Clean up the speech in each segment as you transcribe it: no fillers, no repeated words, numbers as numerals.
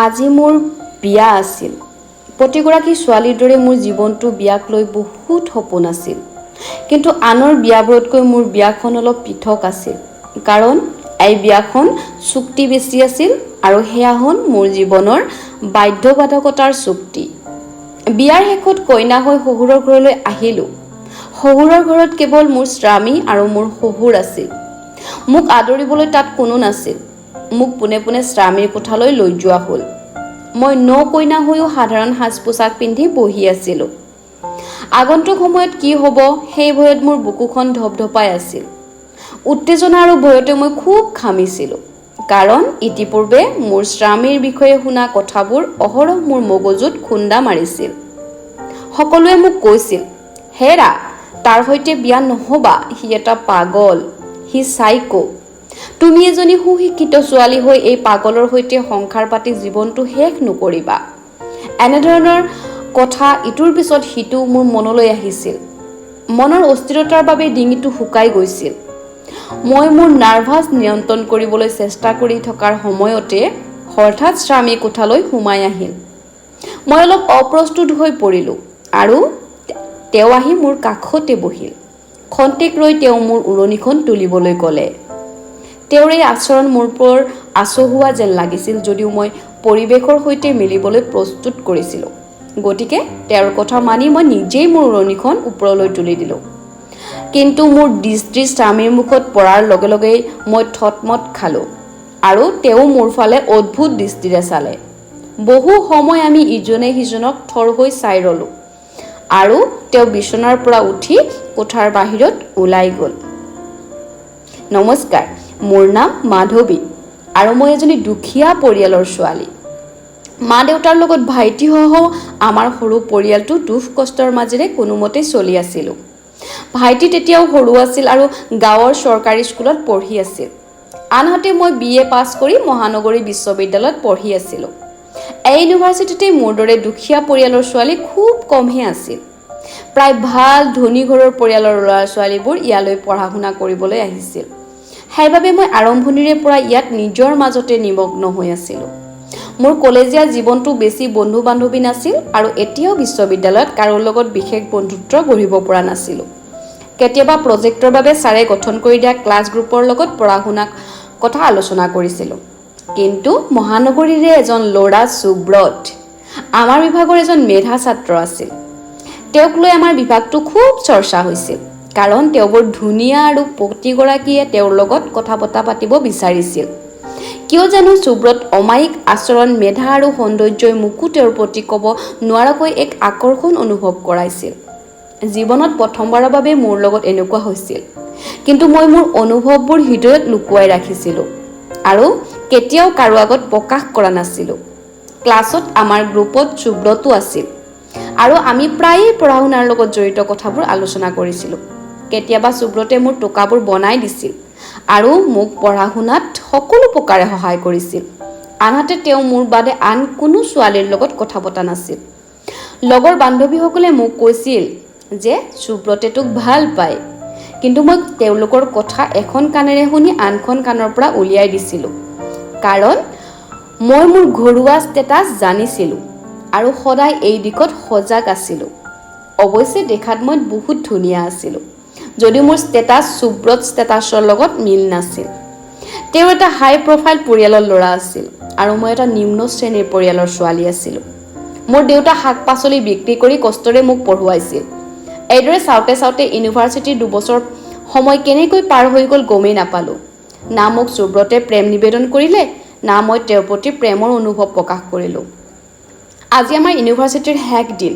আজি মোৰ বিয়া আছিল। প্ৰতিগৰাকী ছোৱালীৰ দৰে মোৰ জীৱনটো বিয়াক লৈ বহুত সপোন আছিল। কিন্তু আনৰ বিয়াবোৰতকৈ মোৰ বিয়াখন অলপ পৃথক আছিল। কাৰণ এই বিয়াখন চুক্তি বেছি আছিল আৰু সেয়া হ'ল মোৰ জীৱনৰ বাধ্যবাধকতাৰ চুক্তি। বিয়াৰ শেষত কইনা হৈ শহুৰৰ ঘৰলৈ আহিলোঁ। শহুৰৰ ঘৰত কেৱল মোৰ স্বামী আৰু মোৰ শহুৰ আছিল। মোক আদৰিবলৈ তাত কোনো নাছিল। মোক পোনে পোনে স্বামীৰ কোঠালৈ লৈ যোৱা হ'ল। মই কইনা হৈও সাধাৰণ সাজ পোছাক পিন্ধি বহি আছিলোঁ। আগন্তুক সময়ত কি হ'ব সেই ভয়ত মোৰ বুকুখন ধপধপাই আছিল। উত্তেজনা আৰু ভয়তে মই খুব ঘামিছিলোঁ। কাৰণ ইতিপূৰ্বে মোৰ স্বামীৰ বিষয়ে শুনা কথাবোৰ অহৰহ মোৰ মগজুত খুন্দা মাৰিছিল। সকলোৱে মোক কৈছিল, হেৰা, তাৰ সৈতে বিয়া নহ'বা, সি এটা পাগল, সি চাইকো। তুমি এজনী সুশিক্ষিত ছোৱালী হৈ এই পাগলৰ সৈতে সংসাৰ পাতি জীৱনটো শেষ নকৰিবা। এনেধৰণৰ কথা ইটোৰ পিছত সিটো মোৰ মনলৈ আহিছিল। মনৰ অস্থিৰতাৰ বাবে ডিঙিটো শুকাই গৈছিল। মই মোৰ নাৰ্ভাছ নিয়ন্ত্ৰণ কৰিবলৈ চেষ্টা কৰি থকাৰ সময়তে হঠাৎ স্বামী কোঠালৈ সোমাই আহিল। মই অলপ অপ্ৰস্তুত হৈ পৰিলোঁ আৰু তেওঁ আহি মোৰ কাষতে বহিল। খন্তেক ৰৈ তেওঁ মোৰ উৰণিখন তুলিবলৈ ক'লে। তেওঁৰ এই আচৰণ মোৰ বৰ আচহুৱা যেন লাগিছিল যদিও মই পৰিৱেশৰ সৈতে মিলিবলৈ প্ৰস্তুত কৰিছিলোঁ। গতিকে তেওঁৰ কথা মানি মই নিজেই মোৰ উৰণিখন ওপৰলৈ তুলি দিলোঁ। কিন্তু মোৰ দৃষ্টি স্বামীৰ মুখত পৰাৰ লগে লগেই মই থতমত খালোঁ আৰু তেওঁ মোৰ ফালে অদ্ভুত দৃষ্টিৰে চালে। বহু সময় আমি ইজনে সিজনক থৰ হৈ চাই ৰ'লোঁ আৰু তেওঁ বিচনাৰ পৰা উঠি কোঠাৰ বাহিৰত ওলাই গ'ল। নমস্কাৰ, মোৰ নাম মাধৱী আৰু মই এজনী দুখীয়া পৰিয়ালৰ ছোৱালী। মা দেউতাৰ লগত ভাইটিসহ আমাৰ সৰু পৰিয়ালটো দুখ কষ্টৰ মাজেৰে কোনোমতে চলি আছিলোঁ। ভাইটি তেতিয়াও সৰু আছিল আৰু গাঁৱৰ চৰকাৰী স্কুলত পঢ়ি আছিল। আনহাতে মই BA পাছ কৰি মহানগৰী বিশ্ববিদ্যালয়ত পঢ়ি আছিলোঁ। এই ইউনিভাৰ্চিটিতে মোৰ দৰে দুখীয়া পৰিয়ালৰ ছোৱালী খুব কমহে আছিল। প্ৰায় ভাল ধনী ঘৰৰ পৰিয়ালৰ ল'ৰা ছোৱালীবোৰ ইয়ালৈ পঢ়া শুনা কৰিবলৈ আহিছিল। সেইবাবে মই আৰম্ভণিৰে পৰা ইয়াত নিজৰ মাজতে নিমগ্ন হৈ আছিলোঁ। মোৰ কলেজীয়া জীৱনটো বেছি বন্ধু বান্ধৱী নাছিল আৰু এতিয়াও বিশ্ববিদ্যালয়ত কাৰো লগত বিশেষ বন্ধুত্ব গঢ়িব পৰা নাছিলোঁ। কেতিয়াবা প্ৰজেক্টৰ বাবে ছাৰে গঠন কৰি দিয়া ক্লাছ গ্ৰুপৰ লগত পঢ়া শুনা কথা আলোচনা কৰিছিলোঁ। কিন্তু মহানগৰীৰে এজন ল'ৰা সুব্ৰত, আমাৰ বিভাগৰ এজন মেধা ছাত্ৰ আছিল। তেওঁক লৈ আমাৰ বিভাগটো খুব চৰ্চা হৈছিল। কাৰণ তেওঁ বৰ ধুনীয়া আৰু প্ৰতিগৰাকীয়ে তেওঁৰ লগত কথা বতৰা পাতিব বিচাৰিছিল। কিয় জানো সুব্ৰত অমায়িক আচৰণ, মেধা আৰু সৌন্দৰ্যই মোকো তেওঁৰ প্ৰতি ক'ব নোৱাৰাকৈ এক আকৰ্ষণ অনুভৱ কৰাইছিল। জীৱনত প্ৰথমবাৰৰ বাবে মোৰ লগত এনেকুৱা হৈছিল। কিন্তু মই মোৰ অনুভৱবোৰ হৃদয়ত লুকুৱাই ৰাখিছিলোঁ আৰু কেতিয়াও কাৰো আগত প্ৰকাশ কৰা নাছিলোঁ। ক্লাছত আমাৰ গ্ৰুপত সুব্ৰতো আছিল আৰু আমি প্ৰায়ে পঢ়া শুনাৰ লগত জড়িত কথাবোৰ আলোচনা কৰিছিলোঁ। কেতিয়াবা সুব্ৰতে মোৰ টোকাবোৰ বনাই দিছিল আৰু মোক পঢ়া শুনাত সকলো প্ৰকাৰে সহায় কৰিছিল। আনহাতে তেওঁ মোৰ বাদে আন কোনো ছোৱালীৰ লগত কথা পতা নাছিল। লগৰ বান্ধৱীসকলে মোক কৈছিল যে সুব্ৰতে তোক ভাল পায়। কিন্তু মই তেওঁলোকৰ কথা এখন কাণেৰে শুনি আনখন কাণৰ পৰা উলিয়াই দিছিলোঁ। কাৰণ মই মোৰ ঘৰুৱা ষ্টেটাছ জানিছিলোঁ আৰু সদায় এই দিশত সজাগ আছিলোঁ। অৱশ্যে দেখাত মই বহুত ধুনীয়া আছিলোঁ, যদিও মোৰ ষ্টেটাছ সুব্ৰত ষ্টেটাছৰ লগত মিল নাছিল। তেওঁ এটা হাই প্ৰফাইল পৰিয়ালৰ ল'ৰা আছিল আৰু মই এটা নিম্ন শ্ৰেণীৰ পৰিয়ালৰ ছোৱালী আছিলোঁ। মোৰ দেউতা শাক পাচলি বিক্ৰী কৰি কষ্টৰে মোক পঢ়ুৱাইছিল। এইদৰে চাওঁতে চাওঁতে ইউনিভাৰ্চিটিৰ 2 বছৰ সময় কেনেকৈ পাৰ হৈ গ'ল গমেই নাপালোঁ। না মোক সুব্ৰতে প্ৰেম নিবেদন কৰিলে, না মই তেওঁৰ প্ৰতি প্ৰেমৰ অনুভৱ প্ৰকাশ কৰিলোঁ। আজি আমাৰ ইউনিভাৰ্চিটিৰ শেষ দিন,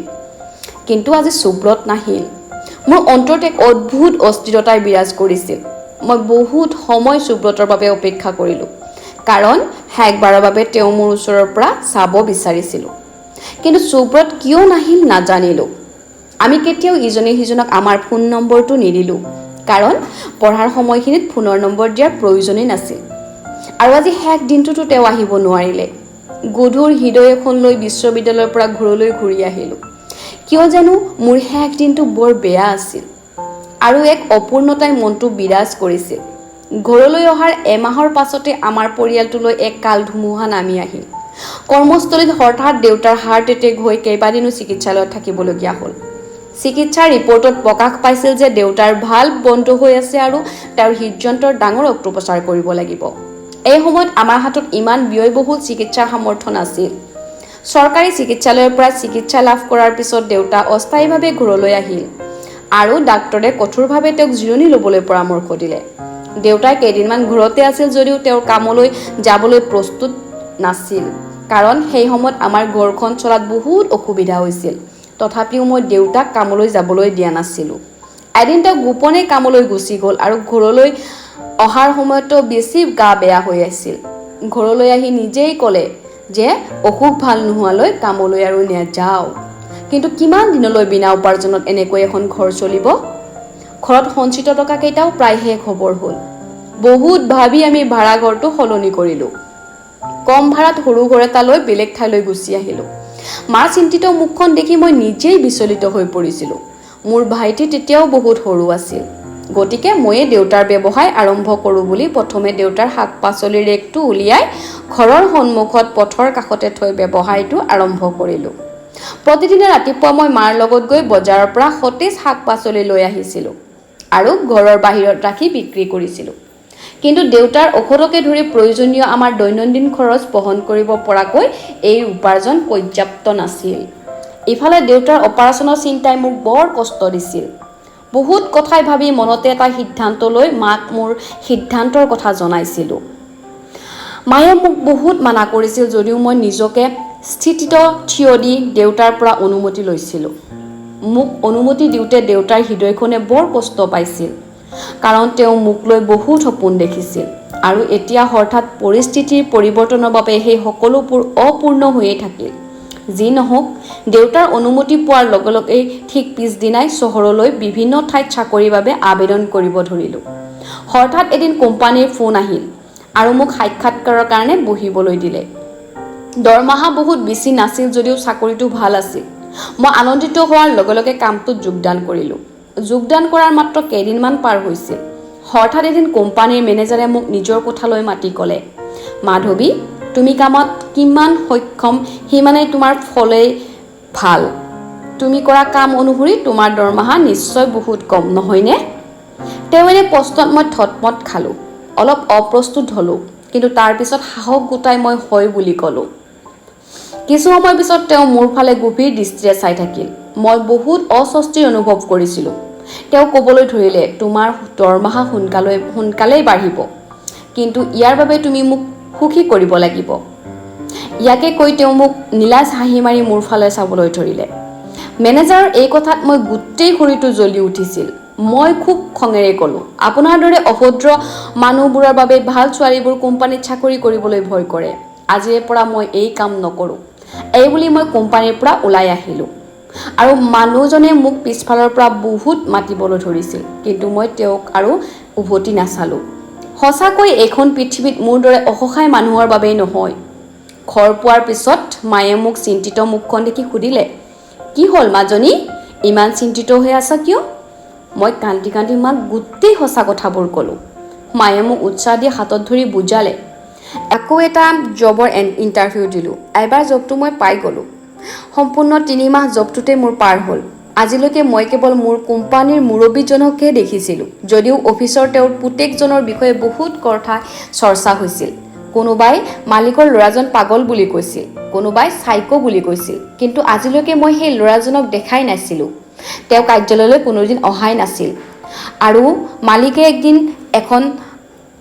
কিন্তু আজি সুব্ৰত নাহিল। মোৰ অন্তৰত এক অদ্ভুত অস্থিৰতাই বিৰাজ কৰিছিল। মই বহুত সময় সুব্ৰতৰ বাবে অপেক্ষা কৰিলোঁ, কাৰণ শেষবাৰৰ বাবে তেওঁ মোৰ ওচৰৰ পৰা চাব বিচাৰিছিলোঁ। কিন্তু সুব্ৰত কিয় নাহিল নাজানিলোঁ। আমি কেতিয়াও ইজনে সিজনক আমাৰ ফোন নম্বৰটো নিদিলোঁ, কাৰণ পঢ়াৰ সময়খিনিত ফোনৰ নম্বৰ দিয়াৰ প্ৰয়োজনেই নাছিল। আৰু আজি শেষ দিনটোতো তেওঁ আহিব নোৱাৰিলে। গধুৰ হৃদয় এখন লৈ বিশ্ববিদ্যালয়ৰ পৰা ঘৰলৈ ঘূৰি আহিলোঁ। কিয় জানো মোৰ শেষ দিনটো বৰ বেয়া আছিল আৰু এক অপূৰ্ণতাই মনটো বিৰাজ কৰিছিল। ঘৰলৈ অহাৰ এমাহৰ পাছতে আমাৰ পৰিয়ালটোলৈ এক কাল ধুমুহা নামি আহিল। কৰ্মস্থলীত হঠাৎ দেউতাৰ হাৰ্ট এটেক হৈ কেইবাদিনো চিকিৎসালয়ত থাকিবলগীয়া হ'ল। চিকিৎসাৰ ৰিপৰ্টত প্ৰকাশ পাইছিল যে দেউতাৰ ভাল্ব বন্ধ হৈ আছে আৰু তেওঁৰ হৃদযন্ত্ৰৰ ডাঙৰ অস্ত্ৰোপচাৰ কৰিব লাগিব। এই সময়ত আমাৰ হাতত ইমান ব্যয়বহুল চিকিৎসাৰ সামৰ্থ্য নাছিল। চৰকাৰী চিকিৎসালয়ৰ পৰা চিকিৎসা লাভ কৰাৰ পিছত দেউতা অস্থায়ীভাৱে ঘৰলৈ আহিল আৰু ডাক্তৰে কঠোৰভাৱে তেওঁক জিৰণি ল'বলৈ পৰামৰ্শ দিলে। দেউতাই কেইদিনমান ঘৰতে আছিল যদিও তেওঁৰ কামলৈ যাবলৈ প্ৰস্তুত নাছিল, কাৰণ সেই সময়ত আমাৰ ঘৰখন চলাত বহুত অসুবিধা হৈছিল। তথাপিও মই দেউতাক কামলৈ যাবলৈ দিয়া নাছিলোঁ। এদিন তেওঁ গোপনে কামলৈ গুচি গ'ল আৰু ঘৰলৈ অহাৰ সময়তো বেছি গা বেয়া হৈ আছিল। ঘৰলৈ আহি নিজেই ক'লে যে অসুখ ভাল নোহোৱালৈ কামলৈ আৰু নাযাওঁ। কিন্তু কিমান দিনলৈ বিনা উপাৰ্জনত এনেকৈ এখন ঘৰ চলিব? ঘৰত সঞ্চিত টকা কেইটাও প্ৰায় শেষ হ'বৰ হ'ল। বহুত ভাবি আমি ভাড়া ঘৰটো সলনি কৰিলোঁ। কম ভাড়াত সৰু ঘৰ এটা লৈ বেলেগ ঠাইলৈ গুচি আহিলোঁ। মাৰ চিন্তিত মুখখন দেখি মই নিজেই বিচলিত হৈ পৰিছিলোঁ। মোৰ ভাইটি তেতিয়াও বহুত সৰু আছিল। গতিকে ময়ে দেউতাৰ ব্যৱসায় আৰম্ভ কৰোঁ বুলি প্ৰথমে দেউতাৰ শাক পাচলিৰ ৰেকটো উলিয়াই ঘৰৰ সন্মুখত পথৰ কাষতে থৈ ব্যৱসায়টো আৰম্ভ কৰিলোঁ। প্ৰতিদিনে ৰাতিপুৱা মই মাৰ লগত গৈ বজাৰৰ পৰা সতেজ শাক পাচলি লৈ আহিছিলোঁ আৰু ঘৰৰ বাহিৰত ৰাখি বিক্ৰী কৰিছিলোঁ। কিন্তু দেউতাৰ ঔষধকে ধৰি প্ৰয়োজনীয় আমাৰ দৈনন্দিন খৰচ বহন কৰিব পৰাকৈ এই উপাৰ্জন পৰ্যাপ্ত নাছিল। ইফালে দেউতাৰ অপাৰেশ্যনৰ চিন্তাই মোক বৰ কষ্ট দিছিল। বহুত কথাই ভাবি মনতে এটা সিদ্ধান্ত লৈ মাক মোৰ সিদ্ধান্তৰ কথা জনাইছিলোঁ। মায়ে মোক বহুত মানা কৰিছিল যদিও মই নিজকে স্থিতিত থিয় দি দেউতাৰ পৰা অনুমতি লৈছিলোঁ। মোক অনুমতি দিওঁতে দেউতাৰ হৃদয়খনে বৰ কষ্ট পাইছিল, কাৰণ তেওঁ মোক লৈ বহুত সপোন দেখিছিল আৰু এতিয়া হঠাৎ পৰিস্থিতিৰ পৰিৱৰ্তনৰ বাবে সেই সকলোবোৰ অপূৰ্ণ হৈয়ে থাকিল। যি নহওক, দেউতাৰ অনুমতি পোৱাৰ লগে লগেই ঠিক পিছদিনাই চহৰলৈ বিভিন্ন ঠাইত চাকৰিৰ বাবে আবেদন কৰিব ধৰিলোঁ। হঠাৎ এদিন কোম্পানীৰ ফোন আহিল আৰু মোক সাক্ষাৎকাৰৰ কাৰণে বহিবলৈ দিলে। দৰমহা বহুত বেছি নাছিল যদিও চাকৰিটো ভাল আছিল। মই আনন্দিত হোৱাৰ লগে লগে কামটোত যোগদান কৰিলোঁ। যোগদান কৰাৰ মাত্ৰ কেইদিনমান পাৰ হৈছিল। হঠাৎ এদিন কোম্পানীৰ মেনেজাৰে মোক নিজৰ কোঠালৈ মাতি ক'লে, মাধৱী, তুমি কামত কিমান সক্ষম সিমানেই তোমাৰ ফলেই ভাল। তুমি কৰা কাম অনুসৰি তোমাৰ দৰমহা নিশ্চয় বহুত কম, নহয়নে? তেওঁ এনে প্ৰশ্নত মই থতমত খালোঁ। অলপ অপ্ৰস্তুত হ'লোঁ, কিন্তু তাৰপিছত সাহস গোটাই মই হয় বুলি ক'লোঁ। কিছু সময় পিছত তেওঁ মোৰ ফালে গভীৰ দৃষ্টিৰে চাই থাকিল। মই বহুত অস্বস্তিৰ অনুভৱ কৰিছিলোঁ। তেওঁ ক'বলৈ ধৰিলে, তোমাৰ দৰমহা সোনকালেই বাঢ়িব, কিন্তু ইয়াৰ বাবে তুমি মোক সুখী কৰিব লাগিব। ইয়াকে কৈ তেওঁ মোক নিলাজ হাঁহি মাৰি মোৰ ফালে চাবলৈ ধৰিলে। মেনেজাৰৰ এই কথাত মই গোটেই শৰীৰটো জ্বলি উঠিছিল। মই খুব খঙেৰে ক'লোঁ, আপোনাৰ দৰে অভদ্ৰ মানুহবোৰৰ বাবে ভাল ছোৱালীবোৰ কোম্পানীত চাকৰি কৰিবলৈ ভয় কৰে। আজিৰে পৰা মই এই কাম নকৰোঁ। এই বুলি মই কোম্পানীৰ পৰা ওলাই আহিলোঁ আৰু মানুহজনে মোক পিছফালৰ পৰা বহুত মাতিবলৈ ধৰিছিল, কিন্তু মই তেওঁক আৰু উভতি নাচালোঁ। সঁচাকৈ এইখন পৃথিৱীত মোৰ দৰে অসহায় মানুহৰ বাবেই নহয়। ঘৰ পোৱাৰ পিছত মায়ে মোক চিন্তিত মুখখন দেখি সুধিলে, কি হ'ল মাজনী, ইমান চিন্তিত হৈ আছা কিয়? মই কান্দি কান্দি মাক গোটেই সঁচা কথাবোৰ ক'লোঁ। মায়ে মোক উৎসাহ দি হাতত ধৰি বুজালে। আকৌ এটা জবৰ ইণ্টাৰভিউ দিলোঁ। এবাৰ জবটো মই পাই গ'লোঁ। সম্পূৰ্ণ 3 মাহ জবটোতে মোৰ পাৰ হ'ল। আজিলৈকে মই কেৱল মোৰ কোম্পানীৰ মুৰব্বীজনকহে দেখিছিলোঁ, যদিও অফিচৰ তেওঁৰ পুতেকজনৰ বিষয়ে বহুত কথা চৰ্চা হৈছিল। কোনোবাই মালিকৰ ল'ৰাজন পাগল বুলি কৈছিল, কোনোবাই চাইকো বুলি কৈছিল, কিন্তু আজিলৈকে মই সেই ল'ৰাজনক দেখাই নাছিলোঁ। তেওঁ কাৰ্যালয়লৈ কোনোদিন অহাই নাছিল আৰু মালিকে একদিন এখন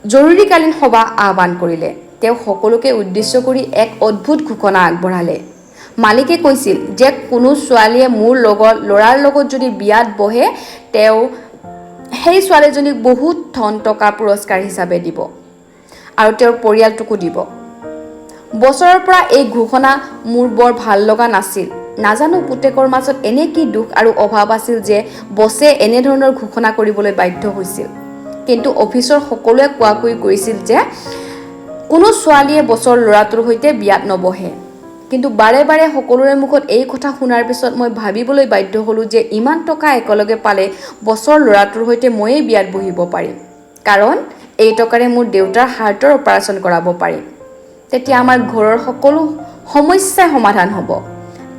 জৰুৰীকালীন সভা আহ্বান কৰিলে। তেওঁ সকলোকে উদ্দেশ্য কৰি এক অদ্ভুত ঘোষণা আগবঢ়ালে। মালিকে কৈছিল যে কোনো ছোৱালীয়ে মোৰ ল'ৰাৰ লগত যদি বিয়াত বহে, তেওঁ সেই ছোৱালীজনীক বহুত ধন টকা পুৰস্কাৰ হিচাপে দিব আৰু তেওঁৰ পৰিয়ালটোকো দিব। বছৰৰ পৰা এই ঘোষণা মোৰ বৰ ভাল লগা নাছিল। নাজানো পুতেকৰ মাজত এনে কি দুখ আৰু অভাৱ আছিল যে বছে এনেধৰণৰ ঘোষণা কৰিবলৈ বাধ্য হৈছিল। কিন্তু অফিচৰ সকলোৱে কোৱাকৈ কৰিছিল যে কোনো ছোৱালীয়ে বছৰ ল'ৰাটোৰ সৈতে বিয়াত নবহে। কিন্তু বাৰে বাৰে সকলোৰে মুখত এই কথা শুনাৰ পিছত মই ভাবিবলৈ বাধ্য হ'লোঁ যে ইমান টকা একেলগে পালে বছৰ ল'ৰাটোৰ সৈতে ময়েই বিয়াত বহিব পাৰিম, কাৰণ এই টকাৰে মোৰ দেউতাৰ হাৰ্টৰ অপাৰেশ্যন কৰাব পাৰিম। তেতিয়া আমাৰ ঘৰৰ সকলো সমস্যাই সমাধান হ'ব।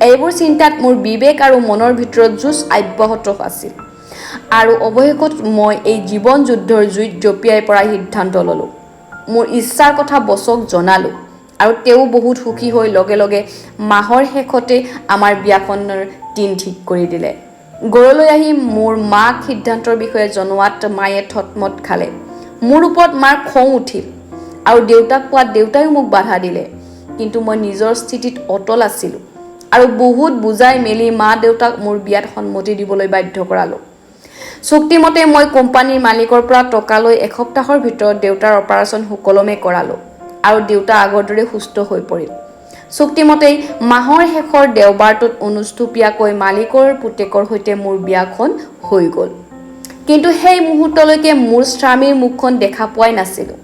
এইবোৰ চিন্তাত মোৰ বিবেক আৰু মনৰ ভিতৰত যুঁজ অব্যাহত আছিল। আৰু অৱশেষত মই এই জীৱন যুদ্ধৰ জুইত জঁপিয়াই পৰাৰ সিদ্ধান্ত ল'লোঁ। মোৰ ইচ্ছাৰ কথা বছক জনালোঁ আৰু তেওঁ বহুত সুখী হৈ লগে লগে মাহৰ শেষতে আমাৰ বিয়াখনৰ দিন ঠিক কৰি দিলে। ঘৰলৈ আহি মোৰ মাক সিদ্ধান্তৰ বিষয়ে জনোৱাত মায়ে থতমত খালে। মোৰ ওপৰত মাৰ খং উঠিল আৰু দেউতাক কোৱাত দেউতাইও মোক বাধা দিলে। কিন্তু মই নিজৰ স্থিতিত অটল আছিলোঁ আৰু বহুত বুজাই মেলি মা দেউতাক মোৰ বিয়াত সন্মতি দিবলৈ বাধ্য কৰালোঁ। চুক্তিমতে মই কোম্পানীৰ মালিকৰ পৰা টকা লৈ এসপ্তাহৰ ভিতৰত দেউতাৰ অপাৰেশ্যন সুকলমে কৰালোঁ আৰু দেউতা আগৰ দৰে সুস্থ হৈ পৰিল। চুক্তিমতেই মাহৰ শেষৰ দেওবাৰটোত অনুষ্টুপীয়াকৈ মালিকৰ পুতেকৰ সৈতে মোৰ বিয়াখন হৈ গ'ল। কিন্তু সেই মুহূৰ্তলৈকে মোৰ স্বামীৰ মুখখন দেখা পোৱাই নাছিলোঁ।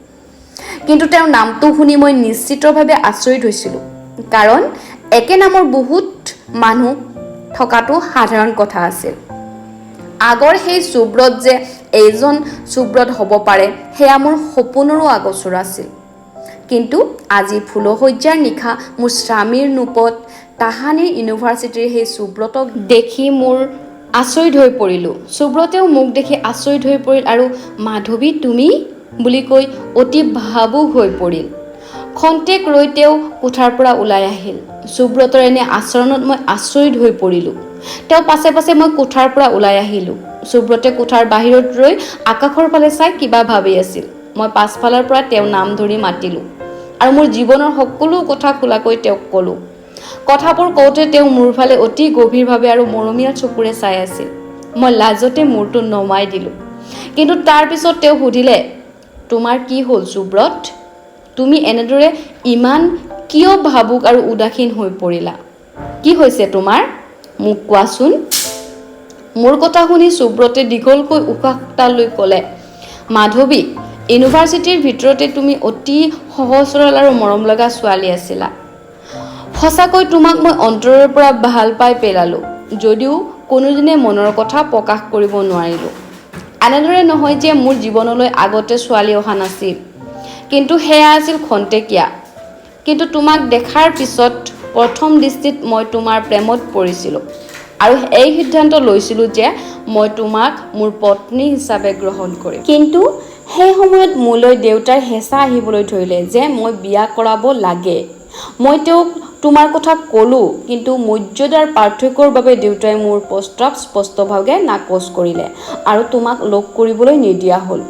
কিন্তু তেওঁৰ নামটো শুনি মই নিশ্চিতভাৱে আচৰিত হৈছিলোঁ, কাৰণ একে নামৰ বহুত মানুহ থকাটো সাধাৰণ কথা আছিল। আগৰ সেই সুব্ৰত যে এইজন সুব্ৰত হ'ব পাৰে সেয়া মোৰ সপোনৰো আগচোৰা আছিল। কিন্তু আজি ফুলশয্যাৰ নিশা মোৰ স্বামীৰ নোপত তাহানিৰ ইউনিভাৰ্চিটিৰ সেই সুব্ৰতক দেখি মোৰ আচৰিত হৈ পৰিলোঁ। সুব্ৰতেও মোক দেখি আচৰিত হৈ পৰিল আৰু মাধৱী তুমি বুলি কৈ অতি ভাবুক হৈ পৰিল। খন্তেক ৰৈ তেওঁ কোঠাৰ পৰা ওলাই আহিল। সুব্ৰতৰ এনে আচৰণত মই আচৰিত হৈ পৰিলোঁ। তেওঁ পাছে পাছে মই কোঠাৰ পৰা ওলাই আহিলোঁ। সুব্ৰতে কোঠাৰ বাহিৰত ৰৈ আকাশৰ ফালে চাই কিবা ভাবি আছিল। মই পাছফালৰ পৰা তেওঁৰ নাম ধৰি মাতিলোঁ আৰু মোৰ জীৱনৰ সকলো কথা খোলাকৈ তেওঁক ক'লোঁ। কথাবোৰ কওঁতে তেওঁ মোৰ ফালে অতি গভীৰভাৱে আৰু মৰমীয়াল চকুৰে চাই আছিল। মই লাজতে মূৰটো নমাই দিলোঁ। কিন্তু তাৰ পিছত তেওঁ সুধিলে, তোমাৰ কি হ'ল সুব্ৰত? তুমি এনেদৰে ইমান কিয় ভাবুক আৰু উদাসীন হৈ পৰিলা? কি হৈছে তোমাৰ? মোক কোৱাচোন। মোৰ কথা শুনি সুব্ৰতে দীঘলকৈ উশাহ এটা লৈ ক'লে, মাধৱী, ইউনিভাৰ্চিটিৰ ভিতৰতে তুমি অতি সহজ সৰল আৰু মৰম লগা ছোৱালী আছিলা। সঁচাকৈ তোমাক মই অন্তৰৰ পৰা ভাল পাই পেলালোঁ, যদিও কোনোদিনে মনৰ কথা প্ৰকাশ কৰিব নোৱাৰিলোঁ। এনেদৰে নহয় যে মোৰ জীৱনলৈ আগতে ছোৱালী অহা নাছিল, কিন্তু সেয়া আছিল খন্তেকীয়া। কিন্তু তোমাক দেখাৰ পিছত প্ৰথম দৃষ্টিত মই তোমাৰ প্ৰেমত পৰিছিলোঁ আৰু এই সিদ্ধান্ত লৈছিলোঁ যে মই তোমাক মোৰ পত্নী হিচাপে গ্ৰহণ কৰিম। কিন্তু সেই সময়ত মোলৈ দেউতাৰ হেঁচা আহিবলৈ ধৰিলে যে মই বিয়া কৰাব লাগে। মই তেওঁক তোমাৰ কথা ক'লোঁ, কিন্তু মৰ্যাদাৰ পাৰ্থক্যৰ বাবে দেউতাই মোৰ প্ৰস্তাৱ স্পষ্টভাৱে নাকচ কৰিলে আৰু তোমাক লগ কৰিবলৈ নিদিয়া হ'ল।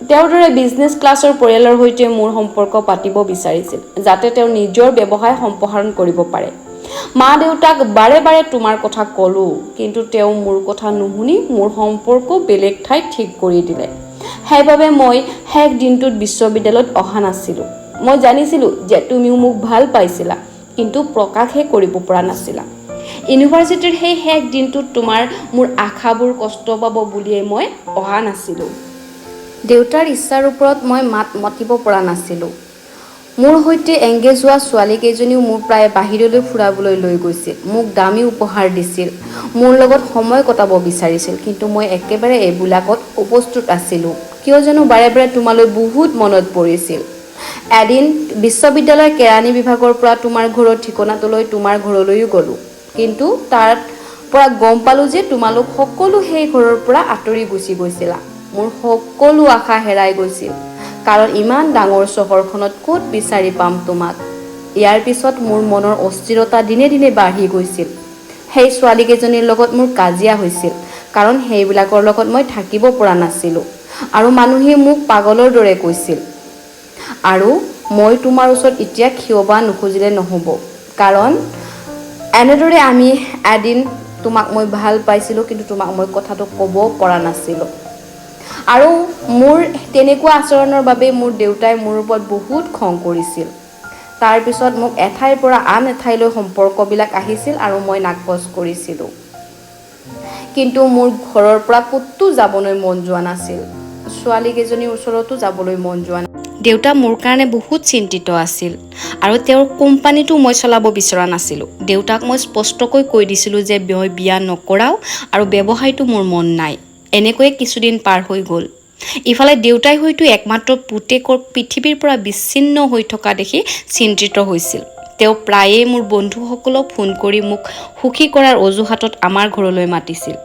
তেওঁৰ দৰে বিজনেছ ক্লাছৰ পৰিয়ালৰ সৈতে মোৰ সম্পৰ্ক পাতিব বিচাৰিছিল, যাতে তেওঁ নিজৰ ব্যৱসায় সম্প্ৰসাৰণ কৰিব পাৰে। মা দেউতাক বাৰে বাৰে তোমাৰ কথা ক'লোঁ, কিন্তু তেওঁ মোৰ কথা নুশুনি মোৰ সম্পৰ্ক বেলেগ ঠাইত ঠিক কৰি দিলে। সেইবাবে মই শেষ দিনটোত বিশ্ববিদ্যালয়ত অহা নাছিলোঁ। মই জানিছিলোঁ যে তুমিও মোক ভাল পাইছিলা, কিন্তু প্ৰকাশহে কৰিব পৰা নাছিলা। ইউনিভাৰ্চিটিৰ সেই শেষ দিনটোত তোমাৰ মোৰ আশাবোৰ কষ্ট পাব বুলিয়েই মই অহা নাছিলোঁ। দেউতাৰ ইচ্ছাৰ ওপৰত মই মাত মাতিব পৰা নাছিলোঁ। মোৰ সৈতে এংগেজ হোৱা ছোৱালীকেইজনীও মোক প্ৰায় বাহিৰলৈ ফুৰাবলৈ লৈ গৈছিল, মোক দামী উপহাৰ দিছিল, মোৰ লগত সময় কটাব বিচাৰিছিল। কিন্তু মই একেবাৰে এইবিলাকত অপ্ৰস্তুত আছিলোঁ, কিয় জানো বাৰে বাৰে তোমালৈ বহুত মনত পৰিছিল। এদিন বিশ্ববিদ্যালয়ৰ কেৰাণী বিভাগৰ পৰা তোমাৰ ঘৰৰ ঠিকনাটোলৈ তোমাৰ ঘৰলৈও গ'লোঁ, কিন্তু তাৰ পৰা গম পালোঁ যে তোমালোক সকলো সেই ঘৰৰ পৰা আঁতৰি গুচি গৈছিলা। মোৰ সকলো আশা হেৰাই গৈছিল, কাৰণ ইমান ডাঙৰ চহৰখনত ক'ত বিচাৰি পাম তোমাক। ইয়াৰ পিছত মোৰ মনৰ অস্থিৰতা দিনে দিনে বাঢ়ি গৈছিল। সেই ছোৱালীকেইজনীৰ লগত মোৰ কাজিয়া হৈছিল, কাৰণ সেইবিলাকৰ লগত মই থাকিব পৰা নাছিলোঁ আৰু মানুহে মোক পাগলৰ দৰে কৈছিল। আৰু মই তোমাৰ ওচৰত এতিয়া ক্ষমা বা নুখুজিলে নহ'ব, কাৰণ এনেদৰে আমি এদিন তোমাক মই ভাল পাইছিলোঁ, কিন্তু তোমাক মই কথাটো ক'ব পৰা নাছিলোঁ। আৰু মোৰ তেনেকুৱা আচৰণৰ বাবে মোৰ দেউতাই মোৰ ওপৰত বহুত খং কৰিছিল। তাৰপিছত মোক এঠাইৰ পৰা আন এঠাইলৈ সম্পৰ্কবিলাক আহিছিল আৰু মই নাকচ কৰিছিলোঁ। কিন্তু মোৰ ঘৰৰ পৰা ক'তো যাবলৈ মন যোৱা নাছিল, ছোৱালীকেইজনীৰ ওচৰতো যাবলৈ মন যোৱা নাছিল। দেউতা মোৰ কাৰণে বহুত চিন্তিত আছিল আৰু তেওঁৰ কোম্পানীটো মই চলাব বিচৰা নাছিলোঁ। দেউতাক মই স্পষ্টকৈ কৈ দিছিলোঁ যে মই বিয়া নকৰাওঁ আৰু ব্যৱসায়টো মোৰ মন নাই। এনেকৈয়ে কিছুদিন পাৰ হৈ গ'ল। ইফালে দেউতাই হয়তো একমাত্ৰ পুতেকৰ পৃথিৱীৰ পৰা বিচ্ছিন্ন হৈ থকা দেখি চিন্তিত হৈছিল। তেওঁ প্ৰায়ে মোৰ বন্ধুসকলক ফোন কৰি মোক সুখী কৰাৰ অজুহাতত আমাৰ ঘৰলৈ মাতিছিল।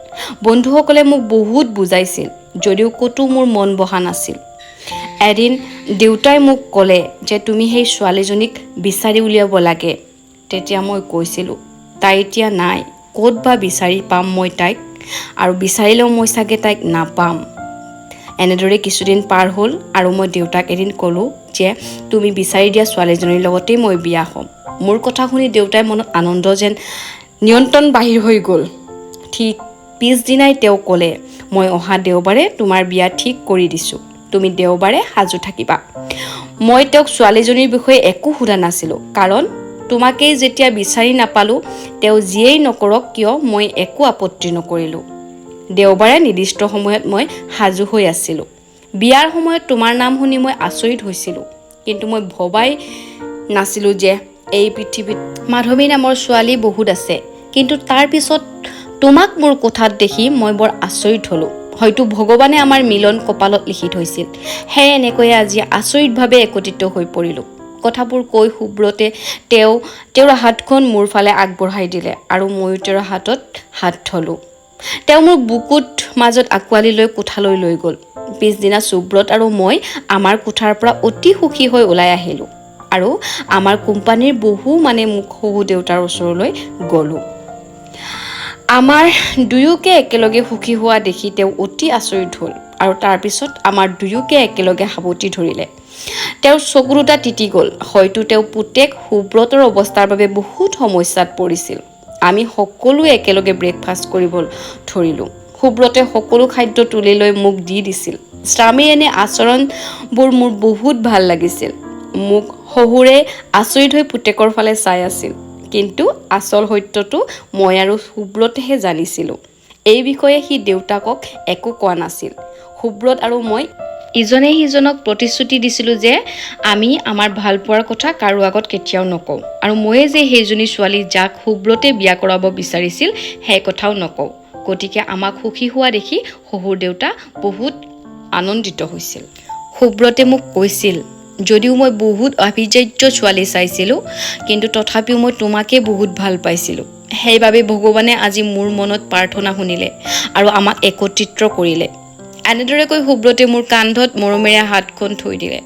বন্ধুসকলে মোক বহুত বুজাইছিল, যদিও ক'তো মোৰ মন বহা নাছিল। এদিন দেউতাই মোক ক'লে যে তুমি সেই ছোৱালীজনীক বিচাৰি উলিয়াব লাগে। তেতিয়া মই কৈছিলোঁ, তাই এতিয়া নাই, ক'ত বা বিচাৰি পাম মই তাইক, আৰু বিচাৰিলেও মই চাগে তাইক নাপাম। এনেদৰে কিছুদিন পাৰ হ'ল আৰু মই দেউতাক এদিন ক'লোঁ যে তুমি বিচাৰি দিয়া ছোৱালীজনীৰ লগতেই মই বিয়া হ'ম। মোৰ কথা শুনি দেউতাই মনত আনন্দ যেন নিয়ন্ত্ৰণ বাহিৰ হৈ গ'ল। ঠিক পিছদিনাই তেওঁ ক'লে, মই অহা দেওবাৰে তোমাৰ বিয়া ঠিক কৰি দিছোঁ, তুমি দেওবাৰে সাজু থাকিবা। মই তেওঁক ছোৱালীজনীৰ বিষয়ে একো সোধা নাছিলোঁ, কাৰণ তোমাকেই যেতিয়া বিচাৰি নাপালোঁ, তেওঁ যিয়েই নকৰক কিয় মই একো আপত্তি নকৰিলোঁ। দেওবাৰে নিৰ্দিষ্ট সময়ত মই সাজু হৈ আছিলোঁ। বিয়াৰ সময়ত তোমাৰ নাম শুনি মই আচৰিত হৈছিলোঁ, কিন্তু মই ভবাই নাছিলোঁ যে এই পৃথিৱীত মাধৱী নামৰ ছোৱালী বহুত আছে। কিন্তু তাৰ পিছত তোমাক মোৰ কোঠাত দেখি মই বৰ আচৰিত হ'লোঁ। হয়তো ভগৱানে আমাৰ মিলন কপালত লিখি থৈছিল। সেয়ে এনেকৈয়ে আজি আচৰিতভাৱে একত্ৰিত হৈ পৰিলোঁ। কথাবোৰ কৈ সুব্ৰতে তেওঁৰ হাতখন মোৰ ফালে আগবঢ়াই দিলে আৰু ময়ো তেওঁৰ হাতত হাত থলোঁ। তেওঁ মোৰ বুকুত মাজত আঁকোৱালি লৈ কোঠালৈ লৈ গ'ল। পিছদিনা সুব্ৰত আৰু মই আমাৰ কোঠাৰ পৰা অতি সুখী হৈ ওলাই আহিলোঁ আৰু আমাৰ কোম্পানীৰ মোক শহু দেউতাৰ ওচৰলৈ গ'লোঁ। আমাৰ দুয়োকে একেলগে সুখী হোৱা দেখি তেওঁ অতি আচৰিত হ'ল আৰু তাৰপিছত আমাৰ দুয়োকে একেলগে সাৱটি ধৰিলে। তেওঁৰ চকু দুটা তিতি গ'ল। হয়তো তেওঁ পুতেক সুব্ৰতৰ অৱস্থাৰ বাবে বহুত সমস্যাত পৰিছিল। আমি সকলোৱে একেলগে ব্ৰেকফাষ্ট কৰিব ধৰিলোঁ। সুব্ৰতে সকলো খাদ্য তুলি লৈ মোক দি দিছিল। স্বামীৰ এনে আচৰণবোৰ মোৰ বহুত ভাল লাগিছিল। মোক শহুৰে আচৰিত হৈ পুতেকৰ ফালে চাই আছিল। কিন্তু আচল সত্যটো মই আৰু সুব্ৰতেহে জানিছিলোঁ। এই বিষয়ে সি দেউতাকক একো কোৱা নাছিল। সুব্ৰত আৰু মই ইজনে সিজনক প্ৰতিশ্ৰুতি দিছিলোঁ যে আমি আমাৰ ভালপোৱাৰ কথা কাৰো আগত কেতিয়াও নকওঁ, আৰু ময়ে যে সেইজনী ছোৱালী যাক সুব্ৰতে বিয়া কৰাব বিচাৰিছিল সেই কথাও নকওঁ। গতিকে আমাক সুখী হোৱা দেখি শহুৰ দেউতা বহুত আনন্দিত হৈছিল। সুব্ৰতে মোক কৈছিল, যদিও মই বহুত আভিজাত্য ছোৱালী চাইছিলোঁ, কিন্তু তথাপিও মই তোমাকে বহুত ভাল পাইছিলোঁ। সেইবাবে ভগৱানে আজি মোৰ মনত প্ৰাৰ্থনা শুনিলে আৰু আমাক একত্ৰিত কৰিলে। এনেদৰে কৈ সুব্ৰতে মোৰ কান্ধত মৰমেৰে হাতখন থৈ দিলে।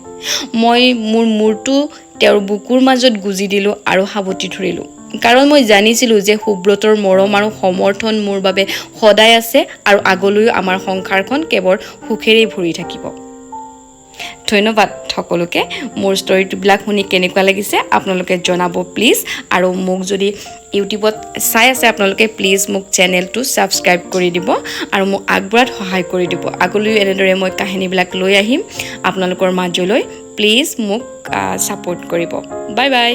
মই মোৰ মূৰটো তেওঁৰ বুকুৰ মাজত গুজি দিলোঁ আৰু সাৱটি ধৰিলোঁ, কাৰণ মই জানিছিলোঁ যে সুব্ৰতৰ মৰম আৰু সমৰ্থন মোৰ বাবে সদায় আছে আৰু আগলৈও আমাৰ সংসাৰখন কেৱল সুখেৰেই ভৰি থাকিব। ধন্যবাদ সকলোকে। মোৰ ষ্টৰিবিলাক শুনি কেনেকুৱা লাগিছে আপোনালোকে জনাব প্লিজ। আৰু মোক যদি ইউটিউবত চাই আছে আপোনালোকে প্লিজ মোক চেনেলটো ছাবস্ক্ৰাইব কৰি দিব আৰু মোক আগবঢ়াত সহায় কৰি দিব। আগলৈও এনেদৰে মই কাহিনীবিলাক লৈ আহিম আপোনালোকৰ মাজলৈ। প্লিজ মোক ছাপোৰ্ট কৰিব। Bye bye.